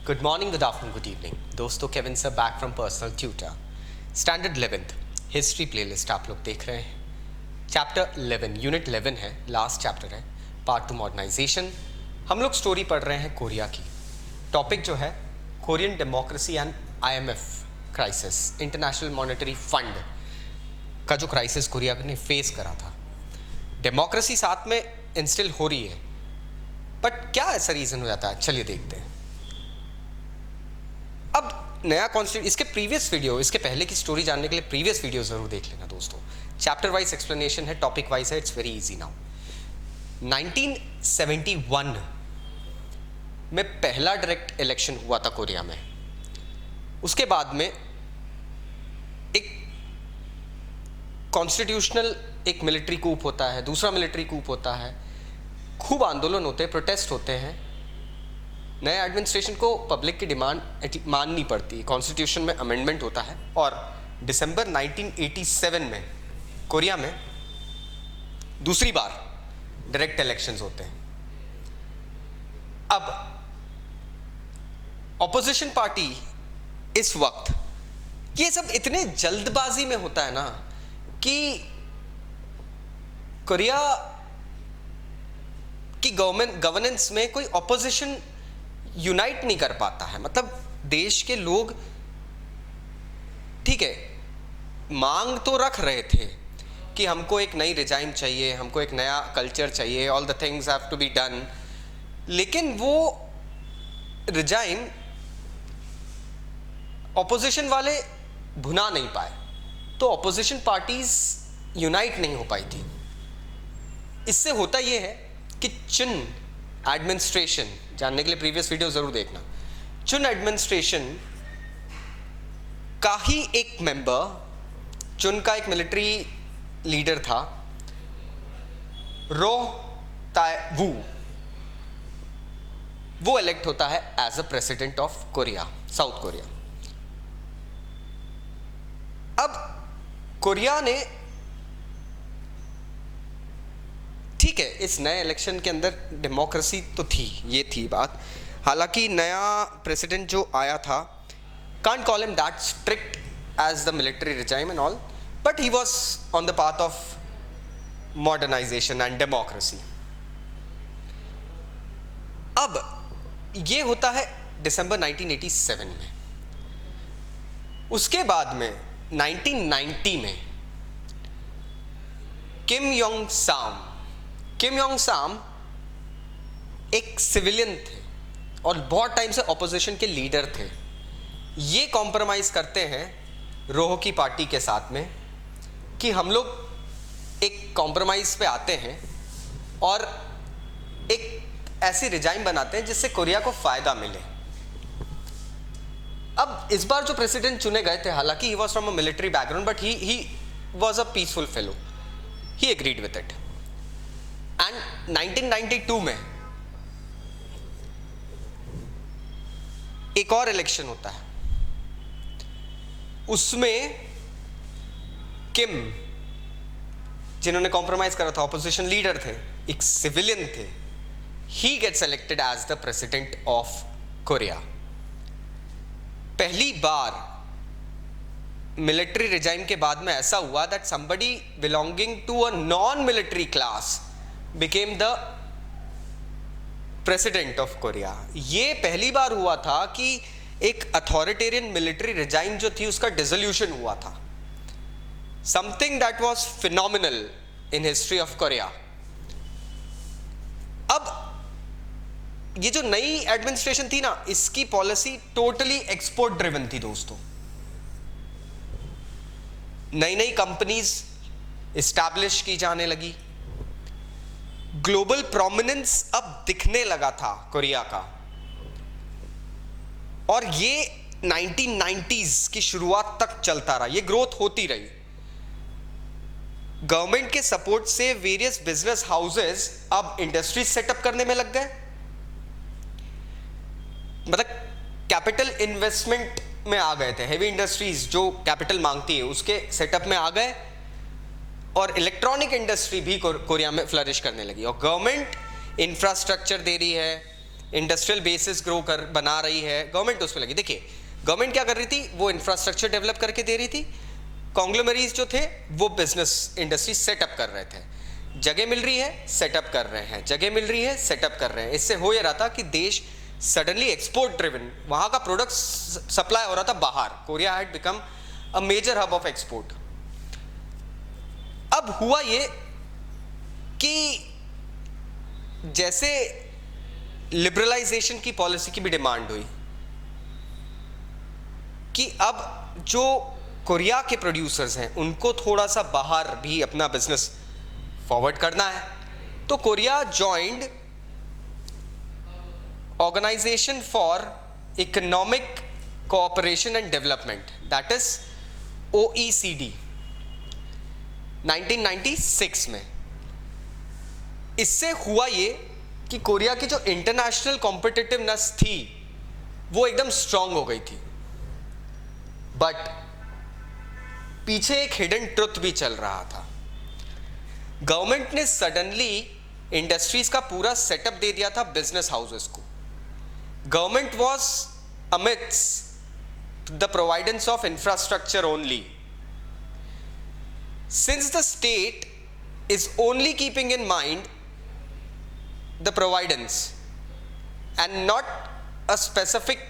Good morning, good afternoon, good evening दोस्तों। Kevin sir back from personal tutor. Standard 11th history playlist आप लोग देख रहे हैं। चैप्टर 11 यूनिट 11 है, लास्ट चैप्टर है, पार्ट 2 मॉडर्नाइजेशन। हम लोग स्टोरी पढ़ रहे हैं कोरिया की। टॉपिक जो है Korean democracy and IMF crisis, international monetary fund का जो क्राइसिस कोरिया ने फेस करा था। डेमोक्रेसी साथ में इंस्टिल हो रही है, बट क्या ऐसा रीजन हो जाता है, चलिए देखते हैं। अब नया कॉन्स्टिट्यूशन, इसके प्रीवियस वीडियो, इसके पहले की स्टोरी जानने के लिए प्रीवियस वीडियो जरूर देख लेना दोस्तों। चैप्टर वाइज एक्सप्लेनेशन है, टॉपिक वाइज है, इट्स वेरी इजी नाउ। 1971 में पहला डायरेक्ट इलेक्शन हुआ था कोरिया में। उसके बाद में एक कॉन्स्टिट्यूशनल, एक मिलिट्री कूप होता है, दूसरा मिलिट्री कूप होता है, खूब आंदोलन होते हैं, प्रोटेस्ट होते हैं। नए एडमिनिस्ट्रेशन को पब्लिक की डिमांड माननी पड़ती, कॉन्स्टिट्यूशन में अमेंडमेंट होता है और दिसंबर 1987 में कोरिया में दूसरी बार डायरेक्ट इलेक्शंस होते हैं। अब ऑपोजिशन पार्टी इस वक्त, ये सब इतने जल्दबाजी में होता है ना कि कोरिया की गवर्नेंस में कोई ऑपोजिशन यूनाइट नहीं कर पाता है। मतलब देश के लोग, ठीक है, मांग तो रख रहे थे कि हमको एक नई रिजाइम चाहिए, हमको एक नया कल्चर चाहिए, all the things have to be done, लेकिन वो रिजाइम ऑपोजिशन वाले भुना नहीं पाए, तो ऑपोजिशन पार्टीज यूनाइट नहीं हो पाई थी। इससे होता यह है कि चुन एडमिनिस्ट्रेशन, जानने के लिए प्रीवियस वीडियो जरूर देखना, चुन एडमिनिस्ट्रेशन का ही एक मेंबर, चुन का एक मिलिट्री लीडर था, रो ताए वू, वो इलेक्ट होता है as a president of Korea, South Korea. अब कोरिया ने, ठीक है, इस नए इलेक्शन के अंदर डेमोक्रेसी तो थी, ये थी बात। हालांकि नया प्रेसिडेंट जो आया था, can't call him that strict as the military regime and all, but he was on the path of modernisation and democracy. अब ये होता है दिसंबर 1987 में। उसके बाद में 1990 में किम योंग साम एक सिविलियन थे और बहुत टाइम से ऑपोजिशन के लीडर थे। ये कॉम्प्रोमाइज करते हैं रोह की पार्टी के साथ में कि हम लोग एक कॉम्प्रोमाइज पे आते हैं और एक ऐसी रिजाइम बनाते हैं जिससे कोरिया को फायदा मिले। अब इस बार जो प्रेसिडेंट चुने गए थे, हालांकि he was from a military background, but he was a peaceful fellow, he agreed with it. And 1992 में एक और इलेक्शन होता है, उसमें किम, जिन्होंने कॉम्प्रोमाइज करा था, ऑपोजिशन लीडर थे, एक सिविलियन थे, he gets elected as the president of Korea. पहली बार मिलिट्री रिजाइम के बाद में ऐसा हुआ that somebody belonging to a non military class became the president of Korea. ये पहली बार हुआ था कि एक अथॉरिटेरियन मिलिट्री रिजाइम जो थी उसका डिसोल्यूशन हुआ था, something that was phenomenal in history of Korea. अब ये जो नई एडमिनिस्ट्रेशन थी ना, इसकी पॉलिसी टोटली एक्सपोर्ट ड्रिवन थी दोस्तों। नई नई कंपनीज इस्टेब्लिश की जाने लगी, ग्लोबल प्रोमिनेंस अब दिखने लगा था कोरिया का, और ये 1990s की शुरुआत तक चलता रहा, ये ग्रोथ होती रही। गवर्नमेंट के सपोर्ट से वेरियस बिजनेस हाउसेस अब इंडस्ट्रीज सेटअप करने में लग गए, मतलब कैपिटल इन्वेस्टमेंट में आ गए थे। हेवी इंडस्ट्रीज जो कैपिटल मांगती है उसके सेटअप में आ गए, और इलेक्ट्रॉनिक इंडस्ट्री भी कोरिया में फ्लरिश करने लगी। और गवर्नमेंट इंफ्रास्ट्रक्चर दे रही है, इंडस्ट्रियल बेसिस ग्रो कर बना रही है, गवर्नमेंट उस पर लगी। देखिए गवर्नमेंट क्या कर रही थी, वो इंफ्रास्ट्रक्चर डेवलप करके दे रही थी, कॉन्ग्लोमरीज जो थे वो बिजनेस इंडस्ट्री सेटअप कर रहे थे, जगह मिल रही है सेटअप कर रहे हैं, जगह मिल रही है सेटअप कर रहे हैं। इससे हो ये रहा था कि देश सडनली एक्सपोर्ट ड्रिवन, वहाँ का प्रोडक्ट सप्लाई हो रहा था बाहर, Korea had become a major hub of export. अब हुआ ये कि जैसे लिबरलाइजेशन की पॉलिसी की भी डिमांड हुई कि अब जो कोरिया के प्रोड्यूसर्स हैं उनको थोड़ा सा बाहर भी अपना बिजनेस फॉरवर्ड करना है, तो Korea joined organisation for economic cooperation and development, that is OECD 1996 में। इससे हुआ ये कि कोरिया की जो इंटरनेशनल कॉम्पिटिटिवनेस थी वो एकदम स्ट्रांग हो गई थी। बट पीछे एक हिडन ट्रुथ भी चल रहा था। गवर्नमेंट ने सडनली इंडस्ट्रीज का पूरा सेटअप दे दिया था बिजनेस हाउसेस को। Government was admits the providence of infrastructure only, since the state is only keeping in mind the providence and not a specific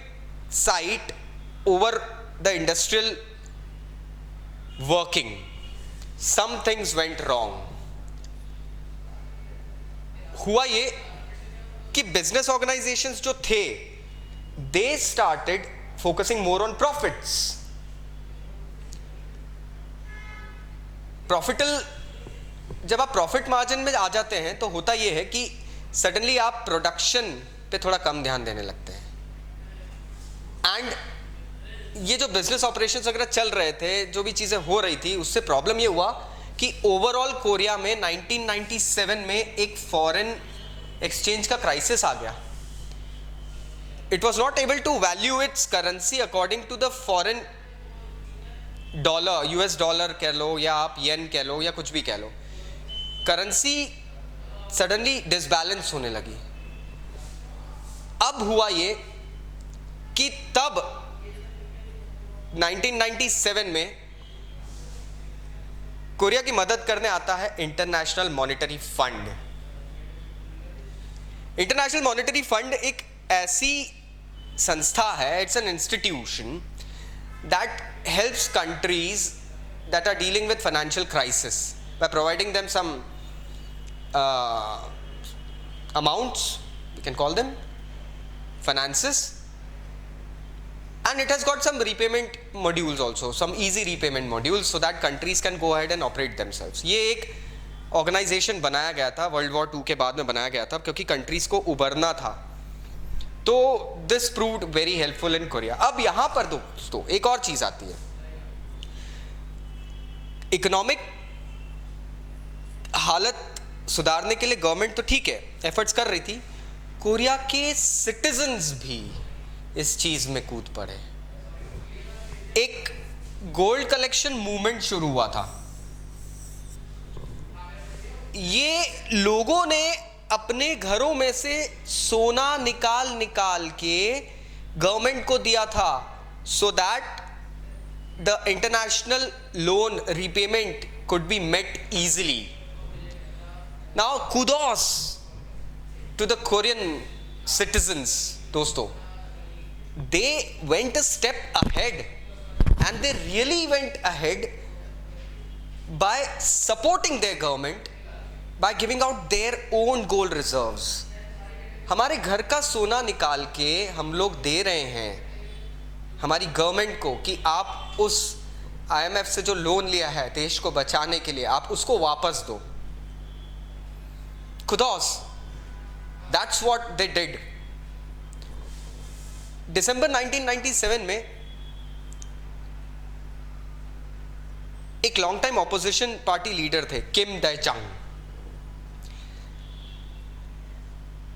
site over the industrial working, some things went wrong. हुआ ये कि business organizations जो थे they started focusing more on profits. जब आप profit margin में आ जाते हैं तो होता यह है कि सडनली आप प्रोडक्शन पे थोड़ा कम ध्यान देने लगते हैं। एंड ये जो बिजनेस ऑपरेशंस वगैरह चल रहे थे, जो भी चीज़ें हो रही थी, उससे प्रॉब्लम ये हुआ कि ओवरऑल कोरिया में 1997 में एक फॉरेन एक्सचेंज का क्राइसिस आ गया। It was not able to value its currency according to the foreign dollar, US dollar कह लो या आप येन कह लो या कुछ भी कह लो, करेंसी सडनली डिसबैलेंस होने लगी। अब हुआ ये कि तब 1997 में कोरिया की मदद करने आता है international monetary fund. International monetary fund एक ऐसी संस्था है, it's an institution that helps countries that are dealing with financial crisis by providing them some amounts, we can call them finances, and it has got some repayment modules also, some easy repayment modules, so that countries can go ahead and operate themselves. ये एक organisation बनाया गया था world war 2 के बाद में बनाया गया था, क्योंकि कंट्रीज को उबरना था। तो this proved very helpful in Korea. अब यहां पर दोस्तों एक और चीज आती है, इकोनॉमिक हालत सुधारने के लिए गवर्नमेंट तो ठीक है एफर्ट्स कर रही थी, कोरिया के सिटीजन्स भी इस चीज में कूद पड़े। एक गोल्ड कलेक्शन मूवमेंट शुरू हुआ था। ये लोगों ने अपने घरों में से सोना निकाल निकाल के गवर्नमेंट को दिया था, so that the international loan repayment could be met easily. Now kudos to the Korean citizens दोस्तों, they went a step ahead and they really went ahead by supporting their government, by giving out their own gold reserves. हमारे घर का सोना निकाल के हम लोग दे रहे हैं हमारी गवर्नमेंट को कि आप उस IMF से जो लोन लिया है देश को बचाने के लिए, आप उसको वापस दो। खुदौस, that's what they did. दिसंबर 1997 में एक long time opposition party leader थे किम दाई चांग।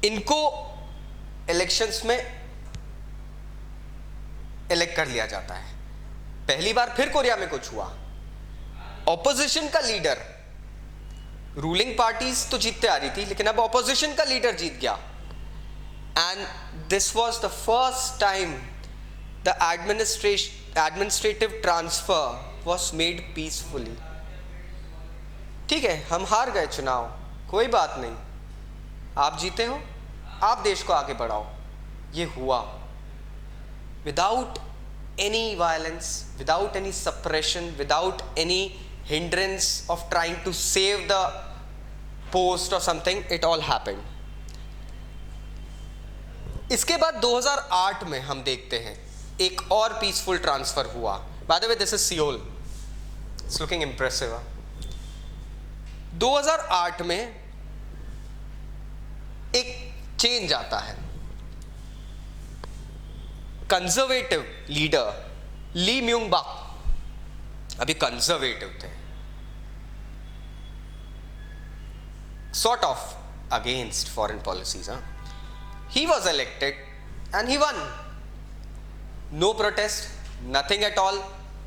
इनको इलेक्शंस में इलेक्ट कर लिया जाता है। पहली बार फिर कोरिया में कुछ हुआ, ऑपोजिशन का लीडर, रूलिंग पार्टीज तो जीतते आ रही थी लेकिन अब ऑपोजिशन का लीडर जीत गया। and this was the first time the administrative transfer was made peacefully. ठीक है, हम हार गए चुनाव, कोई बात नहीं, आप जीते हो, आप देश को आगे बढ़ाओ. ये हुआ without any violence, without any suppression, without any hindrance of trying to save the post or something. It all happened. इसके बाद 2008 में हम देखते हैं एक और पीसफुल ट्रांसफर हुआ. By the way this is Seoul, it's looking impressive. 2008 में एक चेंज आता है. कंजर्वेटिव लीडर ली म्यूंग बाक अभी कंजर्वेटिव थे, sort of against foreign policies. He was elected and he won. No protest, nothing at all.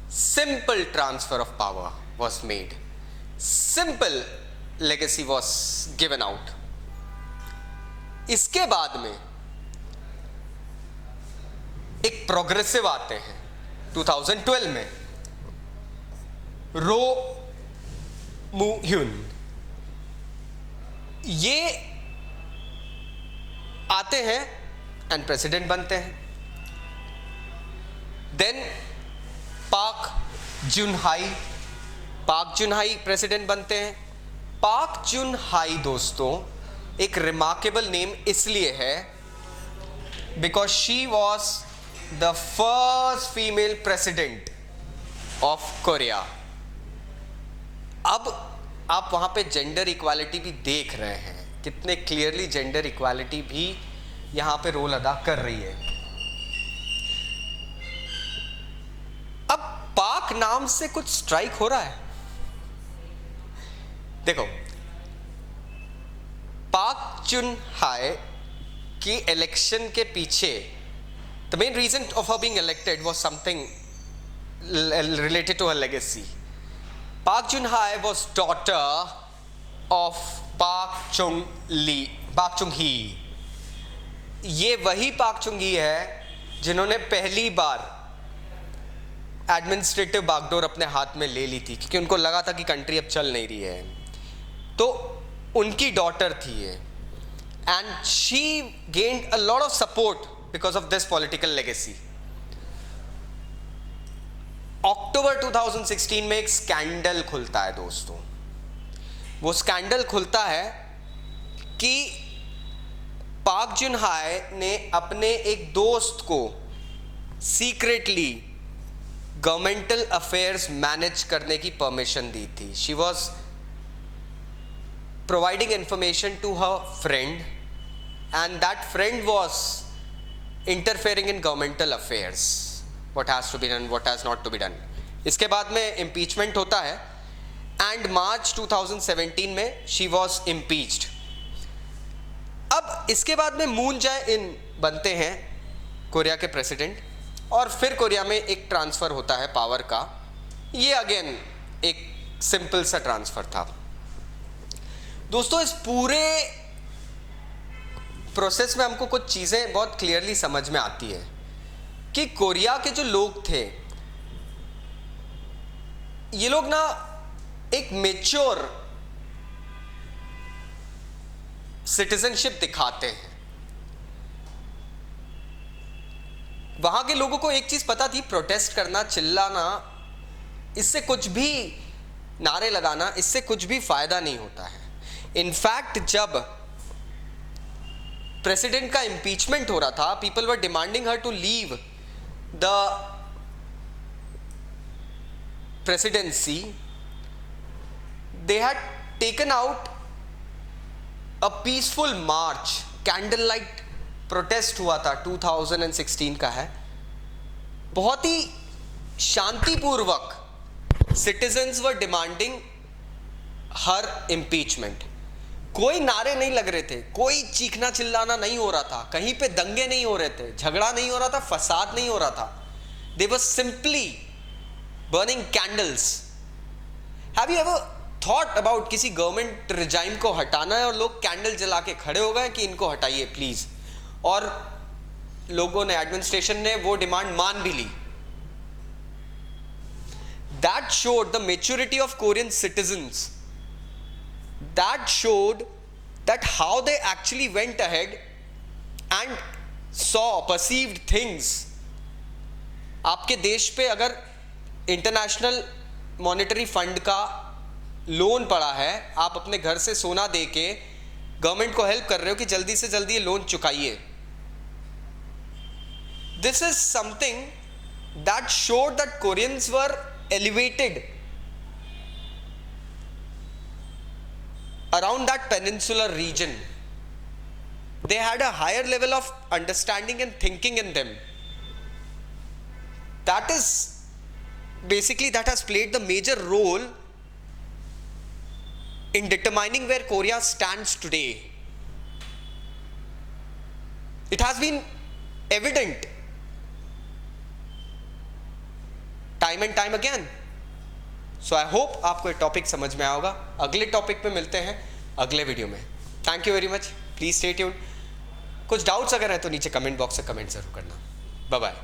Simple transfer of power was made. Simple legacy was given out. इसके बाद में एक progressive आते हैं 2012 में, रो मू ह्यून. ये आते हैं एंड प्रेसिडेंट बनते हैं. देन पाक जुन हाई प्रेसिडेंट बनते हैं. पाक जुन हाई दोस्तों एक रिमार्केबल नेम इसलिए है because she was the first female president of Korea. अब आप वहां पे जेंडर इक्वालिटी भी देख रहे हैं, कितने क्लियरली जेंडर इक्वालिटी भी यहां पे रोल अदा कर रही है. अब पाक नाम से कुछ स्ट्राइक हो रहा है. देखो, पाक चुन हाय की इलेक्शन के पीछे the main reason of her being elected was something related to her legacy. Park Geun-hye was daughter of Park Chung-hee. ये वही पाक चुंगी है जिन्होंने पहली बार एडमिनिस्ट्रेटिव बागडोर अपने हाथ में ले ली थी क्योंकि उनको लगा था कि कंट्री अब चल नहीं रही है. तो उनकी डॉटर थी ये, and she gained a lot of support because of this political legacy. अक्टूबर 2016 में एक स्कैंडल खुलता है दोस्तों. वो स्कैंडल खुलता है कि पाक जुन हाय ने अपने एक दोस्त को सीक्रेटली गवर्नमेंटल अफेयर्स मैनेज करने की परमिशन दी थी. She was providing information to her friend and that friend was interfering in governmental affairs. What has to be done, what has not to be done. इसके बाद में impeachment होता है and March 2017 में she was impeached. अब इसके बाद में मून जाए इन बनते हैं कोरिया के प्रेसिडेंट और फिर कोरिया में एक ट्रांसफ़र होता है पावर का. ये अगेन एक सिंपल सा ट्रांसफ़र था. दोस्तों इस पूरे प्रोसेस में हमको कुछ चीज़ें बहुत क्लियरली समझ में आती है कि कोरिया के जो लोग थे ये लोग ना एक मैच्योर सिटीजनशिप दिखाते हैं. वहां के लोगों को एक चीज पता थी, प्रोटेस्ट करना, चिल्लाना, इससे कुछ भी, नारे लगाना, इससे कुछ भी फायदा नहीं होता है. इनफैक्ट जब प्रेसिडेंट का इंपीचमेंट हो रहा था, people were demanding her to leave the presidency. They had taken out a peaceful march, candlelight protest हुआ था, 2016 का है. बहुत ही शांतिपूर्वक citizens were demanding her impeachment. कोई नारे नहीं लग रहे थे, कोई चीखना चिल्लाना नहीं हो रहा था, कहीं पे दंगे नहीं हो रहे थे, झगड़ा नहीं हो रहा था, फसाद नहीं हो रहा था. They were simply burning candles. Have you ever thought about किसी गवर्नमेंट रिजाइम को हटाना है और लोग कैंडल जला के खड़े हो गए कि इनको हटाइए प्लीज. और लोगों ने, एडमिनिस्ट्रेशन ने वो डिमांड मान भी ली. That showed the maturity of Korean citizens. That showed that how they actually went ahead and saw, perceived things. आपके देश पे अगर इंटरनेशनल मॉनेटरी फंड का लोन पड़ा है, आप अपने घर से सोना दे के गवर्नमेंट को हेल्प कर रहे हो कि जल्दी से जल्दी ये लोन चुकाइए. This is something that showed that Koreans were elevated around that peninsular region. They had a higher level of understanding and thinking in them. That is basically, that has played the major role in determining where Korea stands today. It has been evident time and time again. So I hope आपको ये topic समझ में आया होगा. अगले topic पे मिलते हैं अगले वीडियो में. Thank you very much. Please stay tuned. कुछ डाउट्स अगर हैं तो नीचे कमेंट बॉक्स से कमेंट जरूर करना. Bye bye.